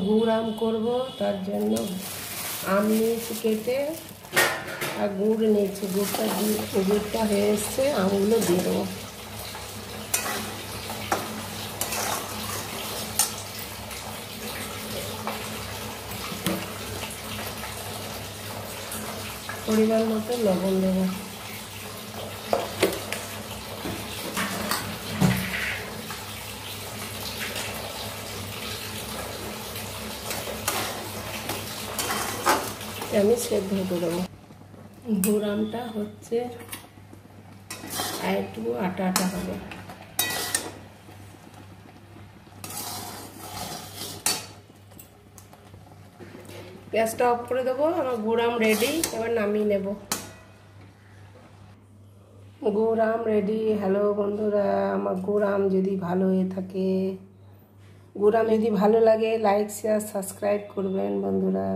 গুড় আম করবো, তার জন্য আম নিয়েছি কেটে আর গুড় নিয়েছি। গুড়টা হয়ে এসছে, আমগুলো দিয়ে দেবো। পরিমাণ মতো লবণ দেবো। আমি সেদ্ধ করে দেবো। গুড় আমটা হচ্ছে আর একটু আটা আটা হবে। গ্যাসটা অফ করে দেবো। আমার গুড় আম রেডি, এবার নামিয়ে নেব। গুড় আম রেডি। হ্যালো বন্ধুরা, আমার গুড় আম যদি ভালো হয়ে থাকে, গুড় আম যদি ভালো লাগে, লাইক শেয়ার সাবস্ক্রাইব করবেন বন্ধুরা।